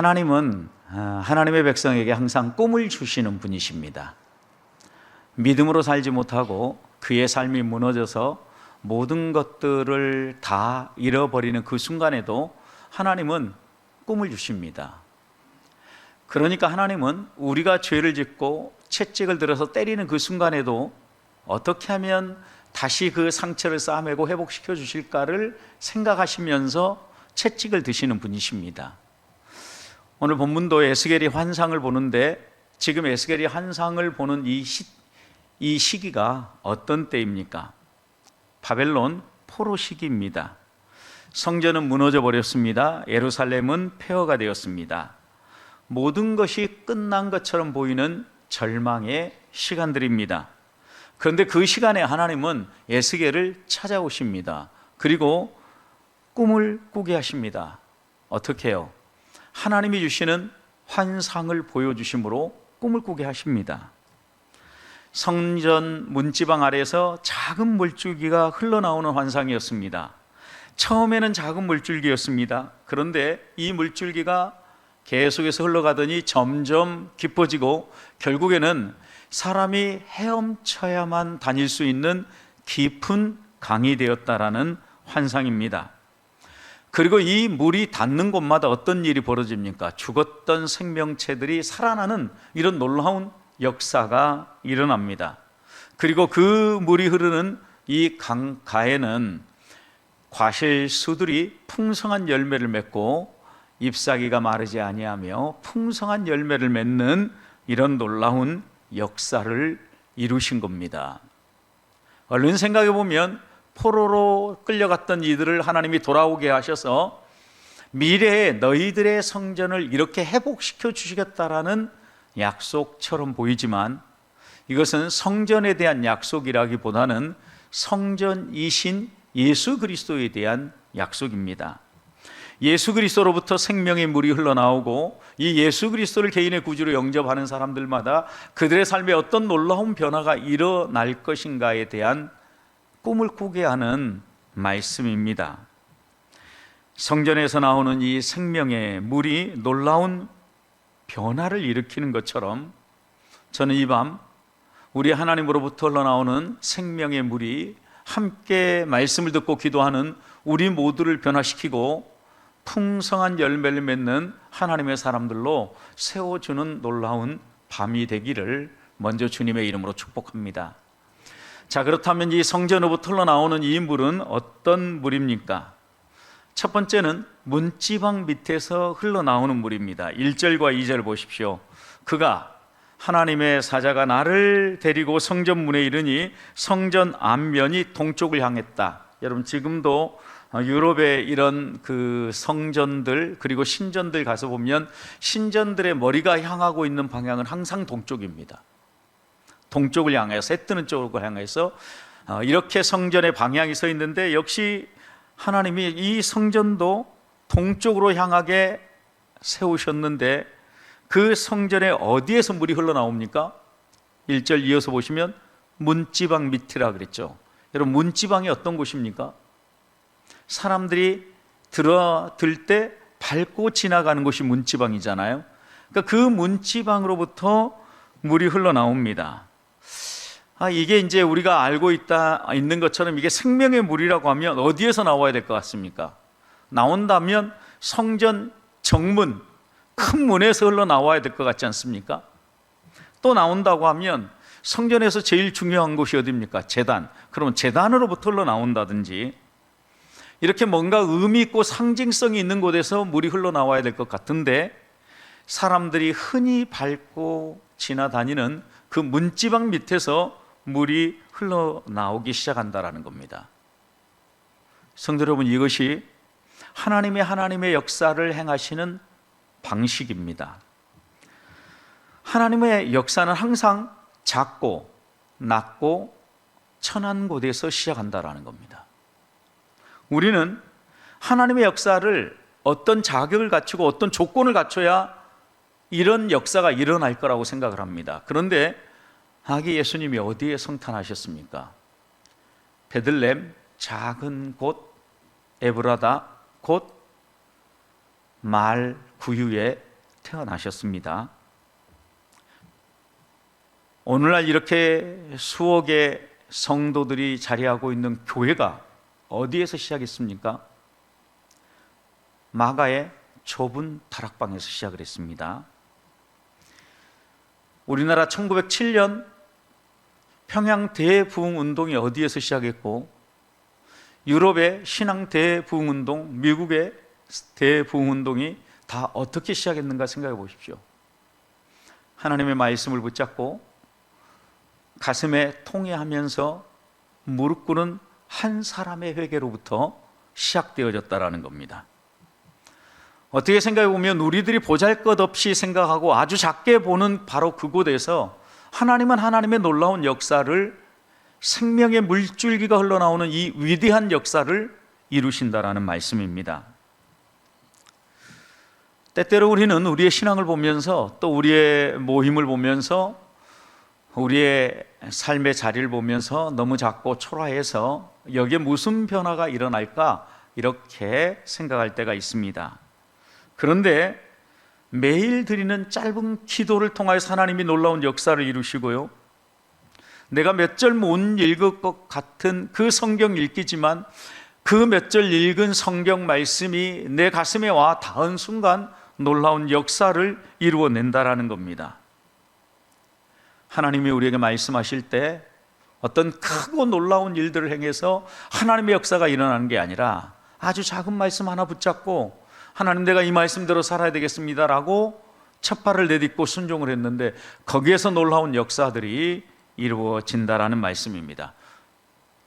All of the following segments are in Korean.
하나님은 하나님의 백성에게 항상 꿈을 주시는 분이십니다. 믿음으로 살지 못하고 그의 삶이 무너져서 모든 것들을 다 잃어버리는 그 순간에도 하나님은 꿈을 주십니다. 그러니까 하나님은 우리가 죄를 짓고 채찍을 들어서 때리는 그 순간에도 어떻게 하면 다시 그 상처를 싸매고 회복시켜 주실까를 생각하시면서 채찍을 드시는 분이십니다. 오늘 본문도 에스겔이 환상을 보는데 지금 에스겔이 환상을 보는 이 시기가 어떤 때입니까? 바벨론 포로 시기입니다. 성전은 무너져 버렸습니다. 예루살렘은 폐허가 되었습니다. 모든 것이 끝난 것처럼 보이는 절망의 시간들입니다. 그런데 그 시간에 하나님은 에스겔을 찾아오십니다. 그리고 꿈을 꾸게 하십니다. 어떻게 해요? 하나님이 주시는 환상을 보여주심으로 꿈을 꾸게 하십니다. 성전 문지방 아래에서 작은 물줄기가 흘러나오는 환상이었습니다. 처음에는 작은 물줄기였습니다. 그런데 이 물줄기가 계속해서 흘러가더니 점점 깊어지고 결국에는 사람이 헤엄쳐야만 다닐 수 있는 깊은 강이 되었다라는 환상입니다. 그리고 이 물이 닿는 곳마다 어떤 일이 벌어집니까? 죽었던 생명체들이 살아나는 이런 놀라운 역사가 일어납니다. 그리고 그 물이 흐르는 이 강가에는 과실수들이 풍성한 열매를 맺고 잎사귀가 마르지 아니하며 풍성한 열매를 맺는 이런 놀라운 역사를 이루신 겁니다. 얼른 생각해 보면 포로로 끌려갔던 이들을 하나님이 돌아오게 하셔서 미래에 너희들의 성전을 이렇게 회복시켜 주시겠다라는 약속처럼 보이지만 이것은 성전에 대한 약속이라기보다는 성전이신 예수 그리스도에 대한 약속입니다. 예수 그리스도로부터 생명의 물이 흘러나오고 이 예수 그리스도를 개인의 구주로 영접하는 사람들마다 그들의 삶에 어떤 놀라운 변화가 일어날 것인가에 대한 꿈을 꾸게 하는 말씀입니다. 성전에서 나오는 이 생명의 물이 놀라운 변화를 일으키는 것처럼 저는 이 밤 우리 하나님으로부터 흘러나오는 생명의 물이 함께 말씀을 듣고 기도하는 우리 모두를 변화시키고 풍성한 열매를 맺는 하나님의 사람들로 세워주는 놀라운 밤이 되기를 먼저 주님의 이름으로 축복합니다. 자, 그렇다면 이 성전으로부터 흘러나오는 이 물은 어떤 물입니까? 첫 번째는 문지방 밑에서 흘러나오는 물입니다. 1절과 2절 보십시오. 그가 하나님의 사자가 나를 데리고 성전 문에 이르니 성전 앞면이 동쪽을 향했다. 여러분 지금도 유럽의 이런 그 성전들 그리고 신전들 가서 보면 신전들의 머리가 향하고 있는 방향은 항상 동쪽입니다. 동쪽을 향해서 해 뜨는 쪽을 향해서 이렇게 성전의 방향이 서 있는데 역시 하나님이 이 성전도 동쪽으로 향하게 세우셨는데 그 성전에 어디에서 물이 흘러나옵니까? 1절 이어서 보시면 문지방 밑이라 그랬죠. 여러분 문지방이 어떤 곳입니까? 사람들이 들어들 때 밟고 지나가는 곳이 문지방이잖아요. 그러니까 그 문지방으로부터 물이 흘러나옵니다. 이게 이제 우리가 알고 있는 것처럼 이게 생명의 물이라고 하면 어디에서 나와야 될 것 같습니까? 나온다면 성전 정문, 큰 문에서 흘러나와야 될 것 같지 않습니까? 또 나온다고 하면 성전에서 제일 중요한 곳이 어디입니까? 제단. 그러면 제단으로부터 흘러나온다든지 이렇게 뭔가 의미 있고 상징성이 있는 곳에서 물이 흘러나와야 될 것 같은데 사람들이 흔히 밟고 지나다니는 그 문지방 밑에서 물이 흘러나오기 시작한다라는 겁니다. 성도 여러분, 이것이 하나님의 역사를 행하시는 방식입니다. 하나님의 역사는 항상 작고 낮고 천한 곳에서 시작한다라는 겁니다. 우리는 하나님의 역사를 어떤 자격을 갖추고 어떤 조건을 갖춰야 이런 역사가 일어날 거라고 생각을 합니다. 그런데 아기 예수님이 어디에 성탄하셨습니까? 베들레헴 작은 곳 에브라다 곧 말 구유에 태어나셨습니다. 오늘날 이렇게 수억의 성도들이 자리하고 있는 교회가 어디에서 시작했습니까? 마가의 좁은 다락방에서 시작을 했습니다. 우리나라 1907년 평양 대부흥 운동이 어디에서 시작했고, 유럽의 신앙 대부흥 운동, 미국의 대부흥 운동이 다 어떻게 시작했는가 생각해 보십시오. 하나님의 말씀을 붙잡고 가슴에 통회하면서 무릎 꿇은 한 사람의 회개로부터 시작되어졌다라는 겁니다. 어떻게 생각해 보면 우리들이 보잘것없이 생각하고 아주 작게 보는 바로 그곳에서 하나님은 하나님의 놀라운 역사를, 생명의 물줄기가 흘러나오는 이 위대한 역사를 이루신다라는 말씀입니다. 때때로 우리는 우리의 신앙을 보면서, 또 우리의 모임을 보면서, 우리의 삶의 자리를 보면서 너무 작고 초라해서 여기에 무슨 변화가 일어날까 이렇게 생각할 때가 있습니다. 그런데 매일 드리는 짧은 기도를 통하여서 하나님이 놀라운 역사를 이루시고요, 내가 몇 절 못 읽을 것 같은 그 성경 읽기지만 그 몇 절 읽은 성경 말씀이 내 가슴에 와 닿은 순간 놀라운 역사를 이루어낸다라는 겁니다. 하나님이 우리에게 말씀하실 때 어떤 크고 놀라운 일들을 행해서 하나님의 역사가 일어나는 게 아니라 아주 작은 말씀 하나 붙잡고 하나님, 내가 이 말씀대로 살아야 되겠습니다라고 첫 발을 내딛고 순종을 했는데 거기에서 놀라운 역사들이 이루어진다라는 말씀입니다.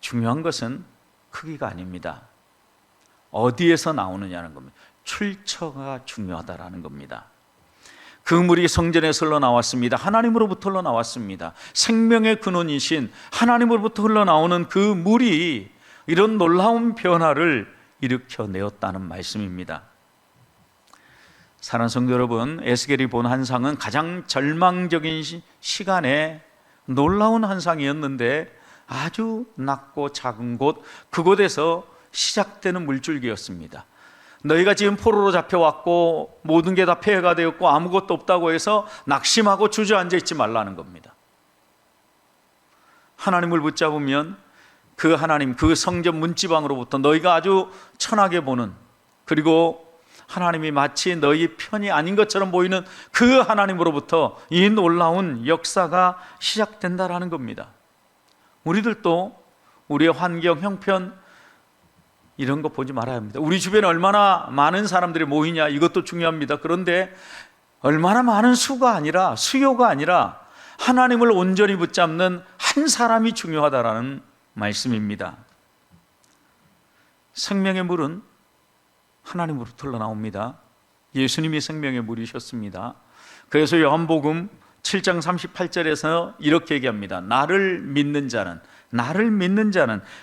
중요한 것은 크기가 아닙니다. 어디에서 나오느냐는 겁니다. 출처가 중요하다라는 겁니다. 그 물이 성전에서 흘러나왔습니다. 하나님으로부터 흘러나왔습니다. 생명의 근원이신 하나님으로부터 흘러나오는 그 물이 이런 놀라운 변화를 일으켜내었다는 말씀입니다. 사랑하는 성도 여러분, 에스겔이 본 환상은 가장 절망적인 시간에 놀라운 환상이었는데 아주 낮고 작은 곳, 그곳에서 시작되는 물줄기였습니다. 너희가 지금 포로로 잡혀왔고 모든 게 다 폐해가 되었고 아무것도 없다고 해서 낙심하고 주저앉아 있지 말라는 겁니다. 하나님을 붙잡으면 그 하나님, 그 성전 문지방으로부터 너희가 아주 천하게 보는, 그리고 하나님이 마치 너희 편이 아닌 것처럼 보이는 그 하나님으로부터 이 놀라운 역사가 시작된다라는 겁니다. 우리들도 우리의 환경, 형편 이런 거 보지 말아야 합니다. 우리 주변에 얼마나 많은 사람들이 모이냐, 이것도 중요합니다. 그런데 얼마나 많은 수가 아니라, 수요가 아니라 하나님을 온전히 붙잡는 한 사람이 중요하다라는 말씀입니다. 생명의 물은 하나님으로부터 흘러나옵니다. 예수님이 생명의 물이셨습니다. 그래서 요한복음 7장 38절에서 이렇게 얘기합니다. 나를 믿는 자는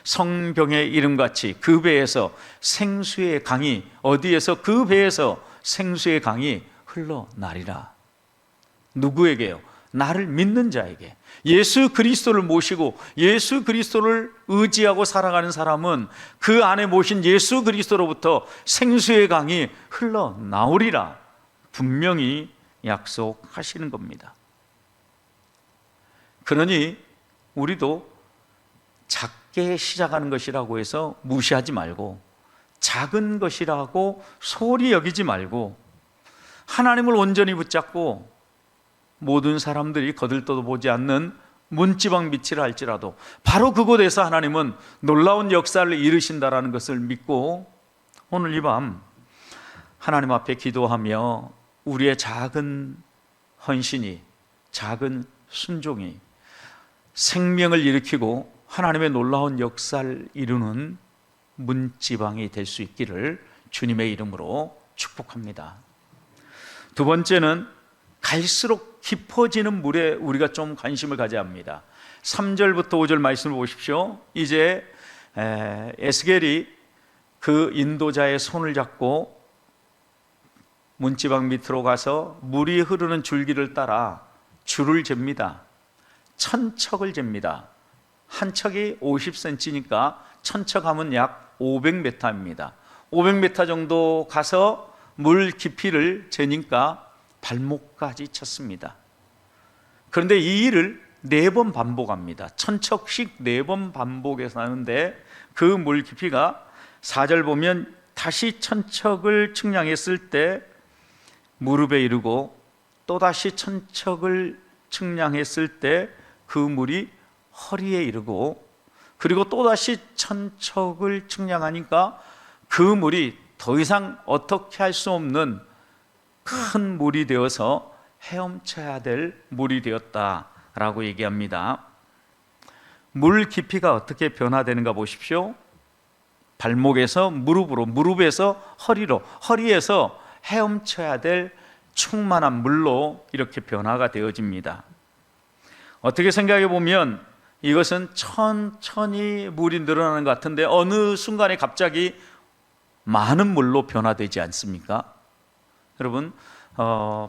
성경의 이름같이 그 배에서 생수의 강이, 어디에서? 그 배에서 생수의 강이 흘러나리라. 누구에게요? 나를 믿는 자에게. 예수 그리스도를 모시고 예수 그리스도를 의지하고 살아가는 사람은 그 안에 모신 예수 그리스도로부터 생수의 강이 흘러나오리라 분명히 약속하시는 겁니다. 그러니 우리도 작게 시작하는 것이라고 해서 무시하지 말고, 작은 것이라고 소홀히 여기지 말고, 하나님을 온전히 붙잡고 모든 사람들이 거들떠도 보지 않는 문지방 밑이라 할지라도 바로 그곳에서 하나님은 놀라운 역사를 이루신다라는 것을 믿고, 오늘 이 밤 하나님 앞에 기도하며 우리의 작은 헌신이, 작은 순종이 생명을 일으키고 하나님의 놀라운 역사를 이루는 문지방이 될 수 있기를 주님의 이름으로 축복합니다. 두 번째는 갈수록 깊어지는 물에 우리가 좀 관심을 가져야 합니다. 3절부터 5절 말씀을 보십시오. 이제 에스겔이 그 인도자의 손을 잡고 문지방 밑으로 가서 물이 흐르는 줄기를 따라 줄을 잽니다. 1000척을 잽니다. 한 척이 50cm니까 1000척 하면 약 500m입니다. 500m 정도 가서 물 깊이를 재니까 발목까지 쳤습니다. 그런데 이 일을 4번 반복합니다. 천척씩 4번 반복해서 하는데 그 물 깊이가 4절 보면 다시 천척을 측량했을 때 무릎에 이르고 또다시 천척을 측량했을 때 그 물이 허리에 이르고 그리고 또다시 천척을 측량하니까 그 물이 더 이상 어떻게 할 수 없는 큰 물이 되어서 헤엄쳐야 될 물이 되었다라고 얘기합니다. 물 깊이가 어떻게 변화되는가 보십시오. 발목에서 무릎으로, 무릎에서 허리로, 허리에서 헤엄쳐야 될 충만한 물로 이렇게 변화가 되어집니다. 어떻게 생각해 보면 이것은 천천히 물이 늘어나는 것 같은데 어느 순간에 갑자기 많은 물로 변화되지 않습니까? 여러분,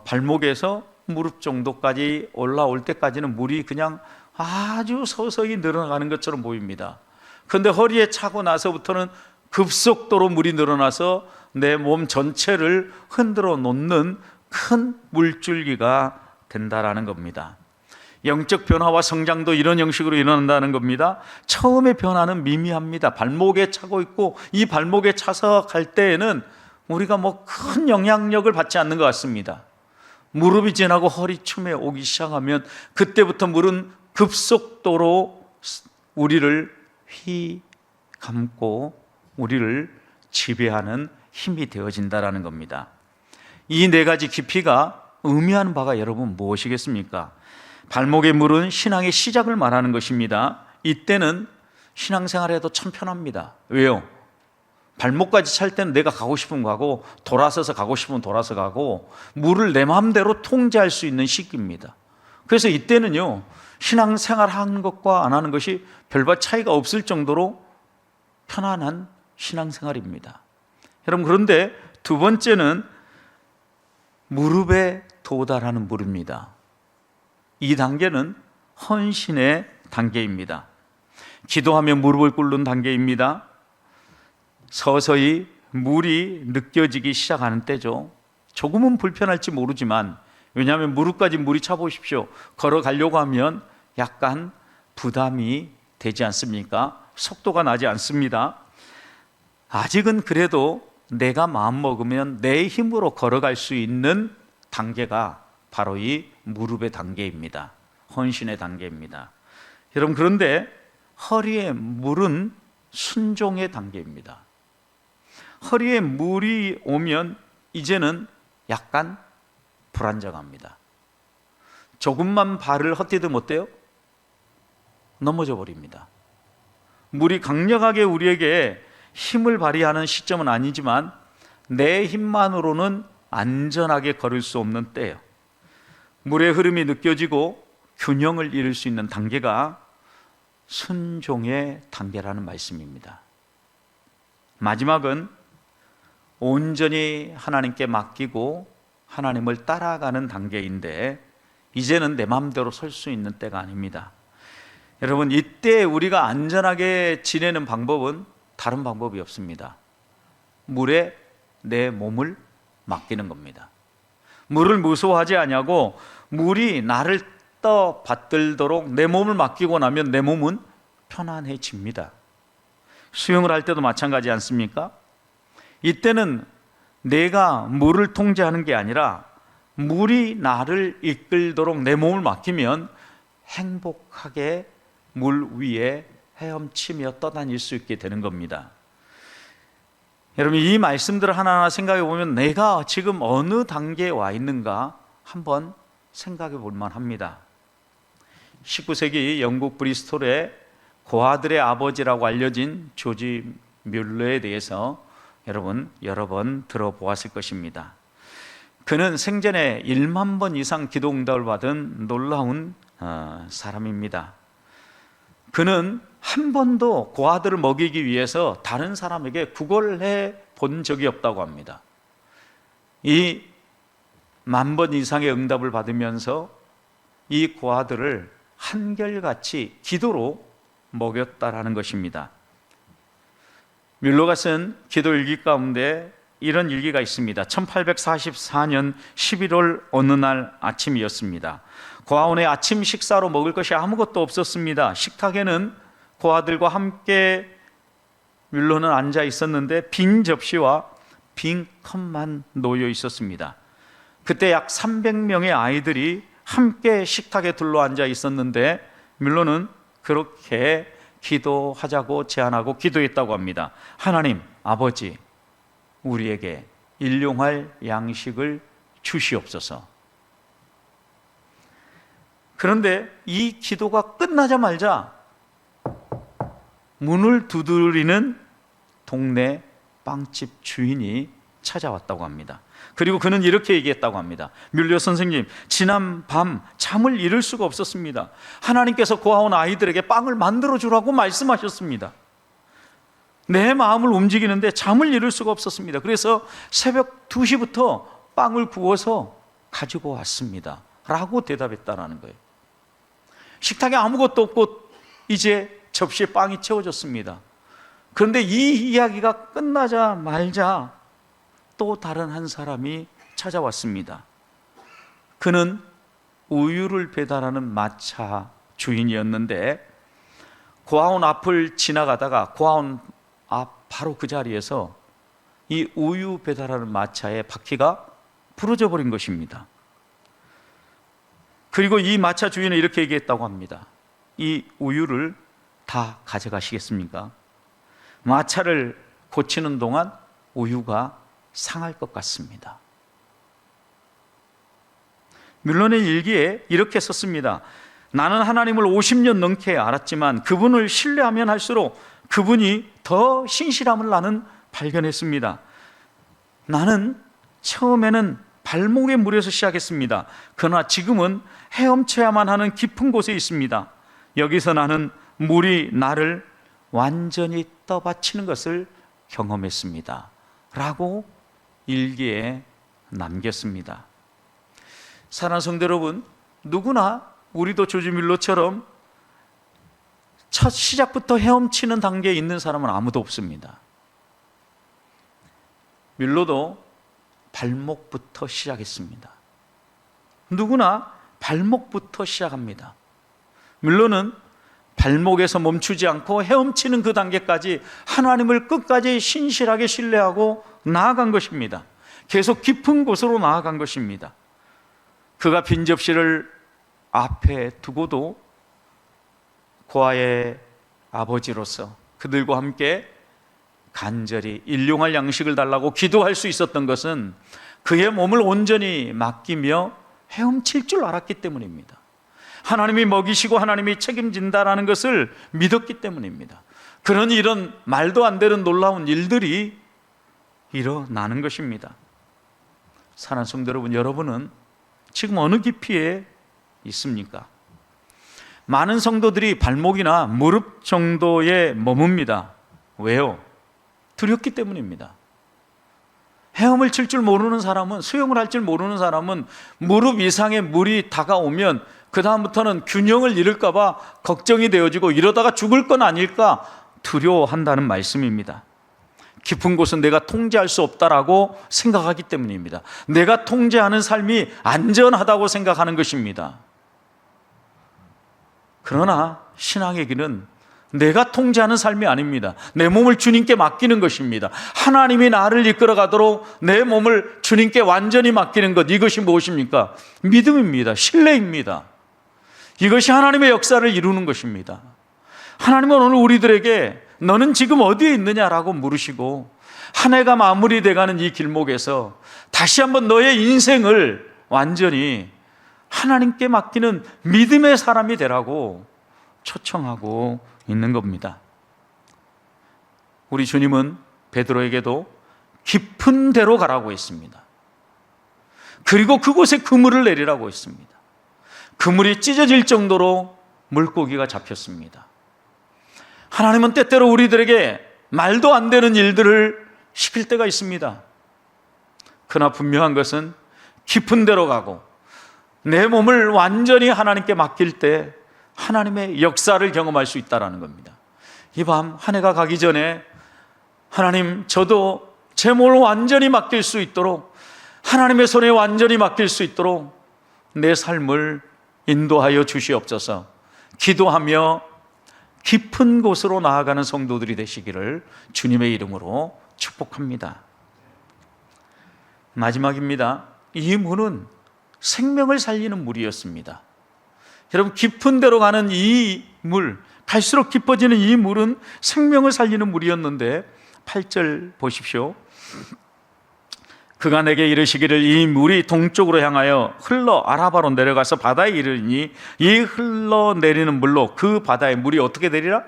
발목에서 무릎 정도까지 올라올 때까지는 물이 그냥 아주 서서히 늘어나는 것처럼 보입니다. 그런데 허리에 차고 나서부터는 급속도로 물이 늘어나서 내 몸 전체를 흔들어 놓는 큰 물줄기가 된다라는 겁니다. 영적 변화와 성장도 이런 형식으로 일어난다는 겁니다. 처음에 변화는 미미합니다. 발목에 차고 있고 이 발목에 차서 갈 때에는 우리가 큰 영향력을 받지 않는 것 같습니다. 무릎이 지나고 허리춤에 오기 시작하면 그때부터 물은 급속도로 우리를 휘감고 우리를 지배하는 힘이 되어진다라는 겁니다. 이 4가지 깊이가 의미하는 바가 여러분 무엇이겠습니까? 발목의 물은 신앙의 시작을 말하는 것입니다. 이때는 신앙생활에도 참 편합니다. 왜요? 발목까지 찰 때는 내가 가고 싶으면 가고 돌아서서 가고 싶으면 돌아서 가고 물을 내 마음대로 통제할 수 있는 시기입니다. 그래서 이때는요, 신앙생활 하는 것과 안 하는 것이 별반 차이가 없을 정도로 편안한 신앙생활입니다. 여러분, 그런데 2번째는 무릎에 도달하는 물입니다. 이 단계는 헌신의 단계입니다. 기도하며 무릎을 꿇는 단계입니다. 서서히 물이 느껴지기 시작하는 때죠. 조금은 불편할지 모르지만, 왜냐하면 무릎까지 물이 차 보십시오. 걸어가려고 하면 약간 부담이 되지 않습니까? 속도가 나지 않습니다. 아직은 그래도 내가 마음먹으면 내 힘으로 걸어갈 수 있는 단계가 바로 이 무릎의 단계입니다. 헌신의 단계입니다. 여러분, 그런데 허리에 물은 순종의 단계입니다. 허리에 물이 오면 이제는 약간 불안정합니다. 조금만 발을 헛디디면 어때요? 넘어져 버립니다. 물이 강력하게 우리에게 힘을 발휘하는 시점은 아니지만 내 힘만으로는 안전하게 걸을 수 없는 때예요. 물의 흐름이 느껴지고 균형을 잃을 수 있는 단계가 순종의 단계라는 말씀입니다. 마지막은 온전히 하나님께 맡기고 하나님을 따라가는 단계인데 이제는 내 마음대로 설 수 있는 때가 아닙니다. 여러분, 이때 우리가 안전하게 지내는 방법은 다른 방법이 없습니다. 물에 내 몸을 맡기는 겁니다. 물을 무서워하지 않냐고 물이 나를 떠받들도록 내 몸을 맡기고 나면 내 몸은 편안해집니다. 수영을 할 때도 마찬가지 않습니까? 이때는 내가 물을 통제하는 게 아니라 물이 나를 이끌도록 내 몸을 맡기면 행복하게 물 위에 헤엄치며 떠다닐 수 있게 되는 겁니다. 여러분, 이 말씀들을 하나하나 생각해 보면 내가 지금 어느 단계에 와 있는가 한번 생각해 볼 만합니다. 19세기 영국 브리스톨의 고아들의 아버지라고 알려진 조지 뮬러에 대해서 여러분 여러 번 들어보았을 것입니다. 그는 생전에 1만 번 이상 기도 응답을 받은 놀라운 사람입니다. 그는 한 번도 고아들을 먹이기 위해서 다른 사람에게 구걸을 해본 적이 없다고 합니다. 이 10,000번 이상의 응답을 받으면서 이 고아들을 한결같이 기도로 먹였다라는 것입니다. 뮬러가 쓴 기도 일기 가운데 이런 일기가 있습니다. 1844년 11월 어느 날 아침이었습니다. 고아원에 아침 식사로 먹을 것이 아무것도 없었습니다. 식탁에는 고아들과 함께 뮬러는 앉아 있었는데 빈 접시와 빈 컵만 놓여 있었습니다. 그때 약 300명의 아이들이 함께 식탁에 둘러앉아 있었는데 뮬러는 그렇게 기도하자고 제안하고 기도했다고 합니다. 하나님, 아버지, 우리에게 일용할 양식을 주시옵소서. 그런데 이 기도가 끝나자마자 문을 두드리는 동네 빵집 주인이 찾아왔다고 합니다. 그리고 그는 이렇게 얘기했다고 합니다. 뮬러 선생님, 지난 밤 잠을 이룰 수가 없었습니다. 하나님께서 고아원 아이들에게 빵을 만들어 주라고 말씀하셨습니다. 내 마음을 움직이는데 잠을 이룰 수가 없었습니다. 그래서 새벽 2시부터 빵을 구워서 가지고 왔습니다 라고 대답했다라는 거예요. 식탁에 아무것도 없고 이제 접시에 빵이 채워졌습니다. 그런데 이 이야기가 끝나자마자 또 다른 한 사람이 찾아왔습니다. 그는 우유를 배달하는 마차 주인이었는데 고아원 앞을 지나가다가 고아원 앞 바로 그 자리에서 이 우유 배달하는 마차의 바퀴가 부러져 버린 것입니다. 그리고 이 마차 주인은 이렇게 얘기했다고 합니다. 이 우유를 다 가져가시겠습니까? 마차를 고치는 동안 우유가 상할 것 같습니다. 뮬러의 일기에 이렇게 썼습니다. 나는 하나님을 50년 넘게 알았지만 그분을 신뢰하면 할수록 그분이 더 신실함을 나는 발견했습니다. 나는 처음에는 발목의 물에서 시작했습니다. 그러나 지금은 헤엄쳐야만 하는 깊은 곳에 있습니다. 여기서 나는 물이 나를 완전히 떠받치는 것을 경험했습니다 라고 일기에 남겼습니다. 사랑하는 성도 여러분, 누구나 우리도 조지 뮬러처럼 첫 시작부터 헤엄치는 단계에 있는 사람은 아무도 없습니다. 뮬러도 발목부터 시작했습니다. 누구나 발목부터 시작합니다. 뮬러는 발목에서 멈추지 않고 헤엄치는 그 단계까지 하나님을 끝까지 신실하게 신뢰하고 나아간 것입니다. 계속 깊은 곳으로 나아간 것입니다. 그가 빈 접시를 앞에 두고도 고아의 아버지로서 그들과 함께 간절히 일용할 양식을 달라고 기도할 수 있었던 것은 그의 몸을 온전히 맡기며 헤엄칠 줄 알았기 때문입니다. 하나님이 먹이시고 하나님이 책임진다라는 것을 믿었기 때문입니다. 그러니 이런 말도 안 되는 놀라운 일들이 일어나는 것입니다. 사랑하는 성도 여러분, 여러분은 지금 어느 깊이에 있습니까? 많은 성도들이 발목이나 무릎 정도에 머뭅니다. 왜요? 두렵기 때문입니다. 헤엄을 칠 줄 모르는 사람은, 수영을 할 줄 모르는 사람은 무릎 이상의 물이 다가오면 그 다음부터는 균형을 잃을까 봐 걱정이 되어지고 이러다가 죽을 건 아닐까 두려워한다는 말씀입니다. 깊은 곳은 내가 통제할 수 없다라고 생각하기 때문입니다. 내가 통제하는 삶이 안전하다고 생각하는 것입니다. 그러나 신앙의 길은 내가 통제하는 삶이 아닙니다. 내 몸을 주님께 맡기는 것입니다. 하나님이 나를 이끌어가도록 내 몸을 주님께 완전히 맡기는 것, 이것이 무엇입니까? 믿음입니다. 신뢰입니다. 이것이 하나님의 역사를 이루는 것입니다. 하나님은 오늘 우리들에게 너는 지금 어디에 있느냐라고 물으시고 한 해가 마무리돼가는 이 길목에서 다시 한번 너의 인생을 완전히 하나님께 맡기는 믿음의 사람이 되라고 초청하고 있는 겁니다. 우리 주님은 베드로에게도 깊은 데로 가라고 했습니다. 그리고 그곳에 그물을 내리라고 했습니다. 그물이 찢어질 정도로 물고기가 잡혔습니다. 하나님은 때때로 우리들에게 말도 안 되는 일들을 시킬 때가 있습니다. 그러나 분명한 것은 깊은 데로 가고 내 몸을 완전히 하나님께 맡길 때 하나님의 역사를 경험할 수 있다는 겁니다. 이 밤 한 해가 가기 전에 하나님, 저도 제 몸을 완전히 맡길 수 있도록, 하나님의 손에 완전히 맡길 수 있도록 내 삶을 인도하여 주시옵소서. 기도하며 깊은 곳으로 나아가는 성도들이 되시기를 주님의 이름으로 축복합니다. 마지막입니다. 이 물은 생명을 살리는 물이었습니다. 여러분, 깊은 데로 가는 이 물, 갈수록 깊어지는 이 물은 생명을 살리는 물이었는데 8절 보십시오. 그가 내게 이르시기를 이 물이 동쪽으로 향하여 흘러 아라바로 내려가서 바다에 이르니 이 흘러내리는 물로 그 바다의 물이 어떻게 되리라?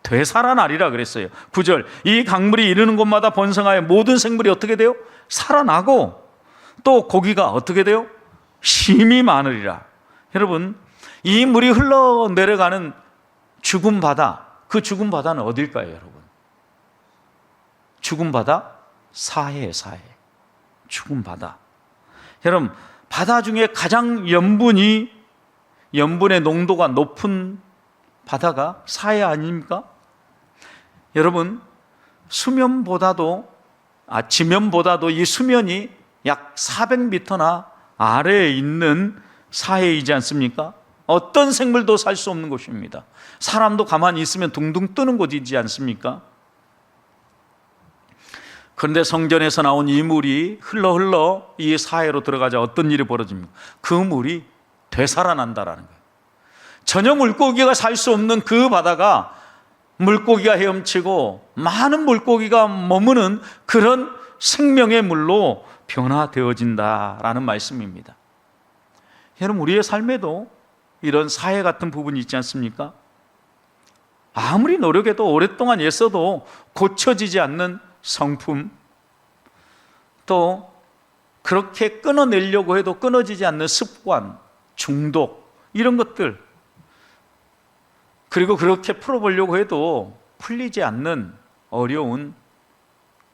되살아나리라 그랬어요. 9절, 이 강물이 이르는 곳마다 번성하여 모든 생물이 어떻게 돼요? 살아나고 또 고기가 어떻게 돼요? 심이 많으리라. 여러분, 이 물이 흘러내려가는 죽은 바다, 그 죽은 바다는 어딜까요, 여러분? 죽은 바다? 사해예요, 사해. 죽은 바다. 여러분, 바다 중에 가장 염분의 농도가 높은 바다가 사해 아닙니까? 여러분, 지면보다도 이 수면이 약 400m나 아래에 있는 사해이지 않습니까? 어떤 생물도 살 수 없는 곳입니다. 사람도 가만히 있으면 둥둥 뜨는 곳이지 않습니까? 그런데 성전에서 나온 이 물이 흘러 이 사해로 들어가자 어떤 일이 벌어집니까? 그 물이 되살아난다라는 거예요. 전혀 물고기가 살 수 없는 그 바다가 물고기가 헤엄치고 많은 물고기가 머무는 그런 생명의 물로 변화되어진다라는 말씀입니다. 여러분, 우리의 삶에도 이런 사해 같은 부분이 있지 않습니까? 아무리 노력해도 오랫동안 애써도 고쳐지지 않는 성품, 또 그렇게 끊어내려고 해도 끊어지지 않는 습관, 중독, 이런 것들, 그리고 그렇게 풀어보려고 해도 풀리지 않는 어려운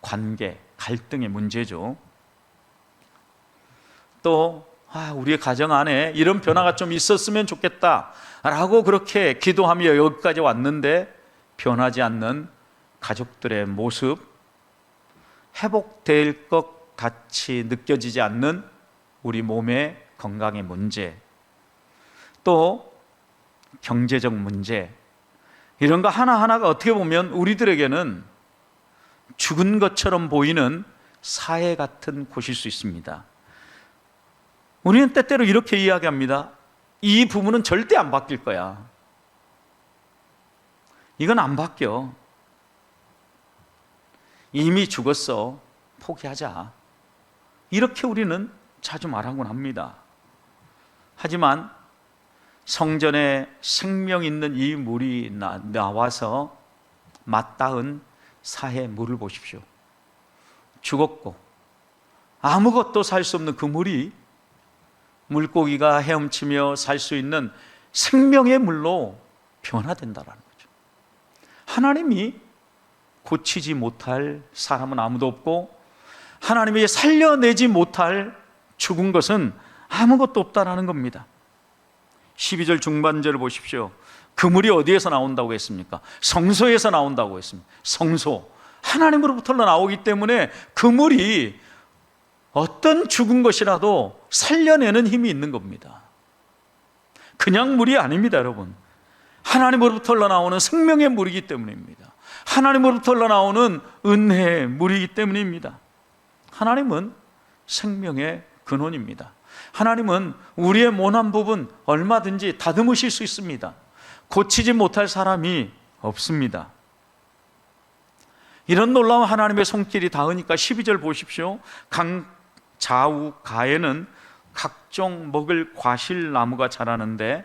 관계, 갈등의 문제죠. 또 우리의 가정 안에 이런 변화가 좀 있었으면 좋겠다라고 그렇게 기도하며 여기까지 왔는데 변하지 않는 가족들의 모습, 회복될 것 같이 느껴지지 않는 우리 몸의 건강의 문제, 또 경제적 문제, 이런 거 하나하나가 어떻게 보면 우리들에게는 죽은 것처럼 보이는 사해 같은 곳일 수 있습니다. 우리는 때때로 이렇게 이야기합니다. 이 부분은 절대 안 바뀔 거야. 이건 안 바뀌어. 이미 죽었어. 포기하자. 이렇게 우리는 자주 말하곤 합니다. 하지만 성전에 생명 있는 이 물이 나와서 맞닿은 사해 물을 보십시오. 죽었고 아무것도 살 수 없는 그 물이 물고기가 헤엄치며 살 수 있는 생명의 물로 변화된다는 거죠. 하나님이 고치지 못할 사람은 아무도 없고 하나님이 살려내지 못할 죽은 것은 아무것도 없다라는 겁니다. 12절 중반절을 보십시오. 그 물이 어디에서 나온다고 했습니까? 성소에서 나온다고 했습니다. 성소, 하나님으로부터 나오기 때문에 그 물이 어떤 죽은 것이라도 살려내는 힘이 있는 겁니다. 그냥 물이 아닙니다, 여러분. 하나님으로부터 흘러나오는 생명의 물이기 때문입니다. 하나님으로부터 흘러나오는 은혜의 물이기 때문입니다. 하나님은 생명의 근원입니다. 하나님은 우리의 모난 부분 얼마든지 다듬으실 수 있습니다. 고치지 못할 사람이 없습니다. 이런 놀라운 하나님의 손길이 닿으니까 12절 보십시오. 강 좌우 가에는 각종 먹을 과실나무가 자라는데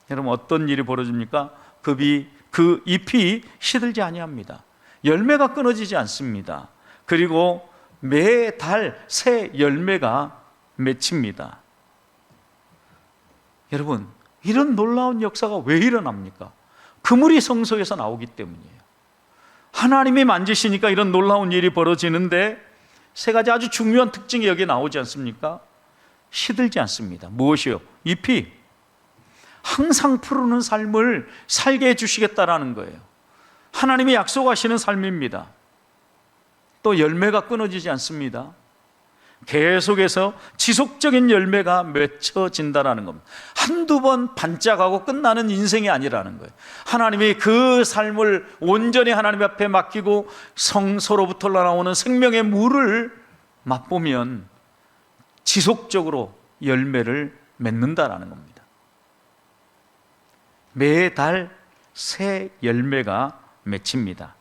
여러분 어떤 일이 벌어집니까? 그 잎이 시들지 아니합니다. 열매가 끊어지지 않습니다. 그리고 매달 새 열매가 맺힙니다. 여러분, 이런 놀라운 역사가 왜 일어납니까? 그물이 성소에서 나오기 때문이에요. 하나님이 만지시니까 이런 놀라운 일이 벌어지는데 세 가지 아주 중요한 특징이 여기에 나오지 않습니까? 시들지 않습니다. 무엇이요? 잎이 항상 푸르는 삶을 살게 해주시겠다라는 거예요. 하나님이 약속하시는 삶입니다. 또 열매가 끊어지지 않습니다. 계속해서 지속적인 열매가 맺혀진다는 겁니다. 한두 번 반짝하고 끝나는 인생이 아니라는 거예요. 하나님이 그 삶을 온전히 하나님 앞에 맡기고 성소로부터 나오는 생명의 물을 맛보면 지속적으로 열매를 맺는다라는 겁니다. 매달 새 열매가 맺힙니다.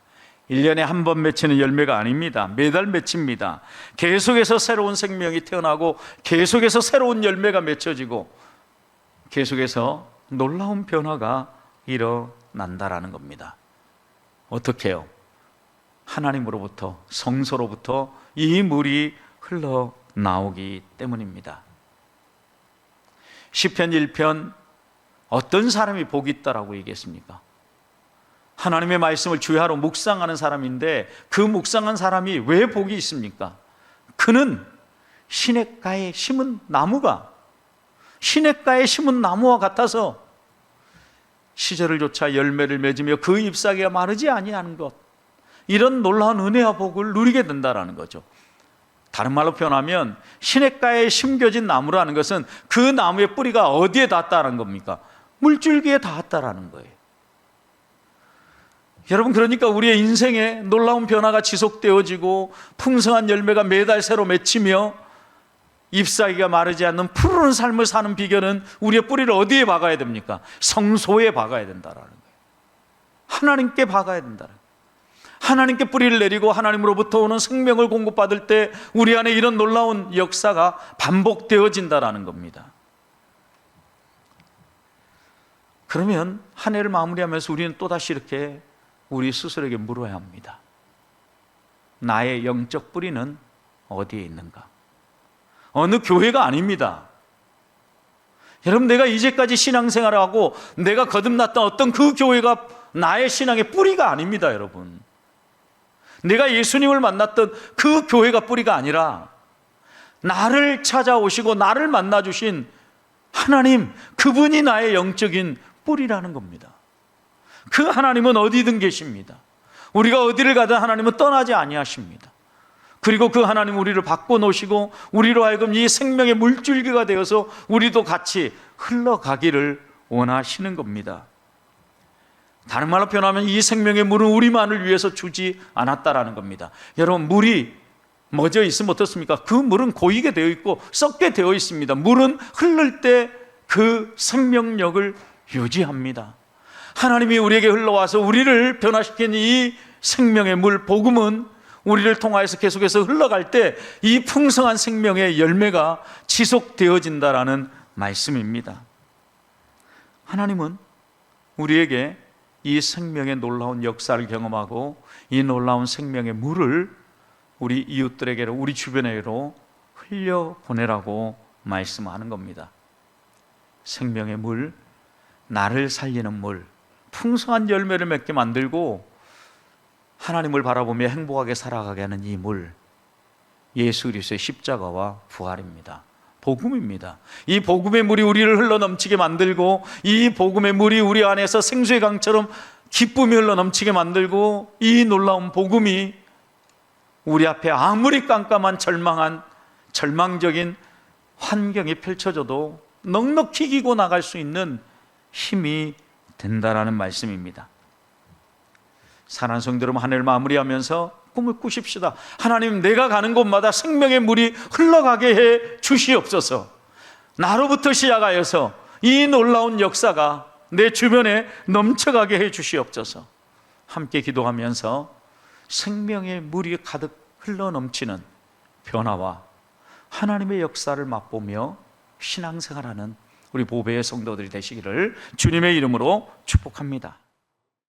1년에 한 번 맺히는 열매가 아닙니다. 매달 맺힙니다. 계속해서 새로운 생명이 태어나고 계속해서 새로운 열매가 맺혀지고 계속해서 놀라운 변화가 일어난다라는 겁니다. 어떻게 해요? 하나님으로부터, 성소로부터 이 물이 흘러나오기 때문입니다. 시편 1편 어떤 사람이 복이 있다라고 얘기했습니까? 하나님의 말씀을 주야로 묵상하는 사람인데 그 묵상한 사람이 왜 복이 있습니까? 그는 시냇가에 심은 나무가 시냇가에 심은 나무와 같아서 시절을 쫓아 열매를 맺으며 그 잎사귀가 마르지 아니하는 것, 이런 놀라운 은혜와 복을 누리게 된다는 거죠. 다른 말로 표현하면 시냇가에 심겨진 나무라는 것은 그 나무의 뿌리가 어디에 닿았다는 겁니까? 물줄기에 닿았다라는 거예요. 여러분, 그러니까 우리의 인생에 놀라운 변화가 지속되어지고 풍성한 열매가 매달 새로 맺히며 잎사귀가 마르지 않는 푸르른 삶을 사는 비결은 우리의 뿌리를 어디에 박아야 됩니까? 성소에 박아야 된다라는 거예요. 하나님께 박아야 된다는 거예요. 하나님께 뿌리를 내리고 하나님으로부터 오는 생명을 공급받을 때 우리 안에 이런 놀라운 역사가 반복되어진다라는 겁니다. 그러면 한 해를 마무리하면서 우리는 또다시 이렇게 우리 스스로에게 물어야 합니다. 나의 영적 뿌리는 어디에 있는가? 어느 교회가 아닙니다. 여러분, 내가 이제까지 신앙생활을 하고 내가 거듭났던 어떤 그 교회가 나의 신앙의 뿌리가 아닙니다, 여러분. 내가 예수님을 만났던 그 교회가 뿌리가 아니라 나를 찾아오시고 나를 만나주신 하나님, 그분이 나의 영적인 뿌리라는 겁니다. 그 하나님은 어디든 계십니다. 우리가 어디를 가든 하나님은 떠나지 아니하십니다. 그리고 그 하나님 우리를 바꿔놓으시고 우리로 하여금 이 생명의 물줄기가 되어서 우리도 같이 흘러가기를 원하시는 겁니다. 다른 말로 표현하면 이 생명의 물은 우리만을 위해서 주지 않았다라는 겁니다. 여러분, 물이 멎어 있으면 어떻습니까? 그 물은 고이게 되어 있고 썩게 되어 있습니다. 물은 흐를 때 그 생명력을 유지합니다. 하나님이 우리에게 흘러와서 우리를 변화시킨 이 생명의 물, 복음은 우리를 통하여서 계속해서 흘러갈 때 이 풍성한 생명의 열매가 지속되어진다라는 말씀입니다. 하나님은 우리에게 이 생명의 놀라운 역사를 경험하고 이 놀라운 생명의 물을 우리 이웃들에게로, 우리 주변에로 흘려보내라고 말씀하는 겁니다. 생명의 물, 나를 살리는 물, 풍성한 열매를 맺게 만들고 하나님을 바라보며 행복하게 살아가게 하는 이 물, 예수 그리스도의 십자가와 부활입니다. 복음입니다. 이 복음의 물이 우리를 흘러넘치게 만들고 이 복음의 물이 우리 안에서 생수의 강처럼 기쁨이 흘러넘치게 만들고 이 놀라운 복음이 우리 앞에 아무리 깜깜한 절망적인 환경이 펼쳐져도 넉넉히 이기고 나갈 수 있는 힘이 된다라는 말씀입니다. 사랑하는 성도 여러분, 한 해를 마무리하면서 꿈을 꾸십시다. 하나님, 내가 가는 곳마다 생명의 물이 흘러가게 해 주시옵소서. 나로부터 시작하여서 이 놀라운 역사가 내 주변에 넘쳐가게 해 주시옵소서. 함께 기도하면서 생명의 물이 가득 흘러넘치는 변화와 하나님의 역사를 맛보며 신앙생활하는 우리 보배의 성도들이 되시기를 주님의 이름으로 축복합니다.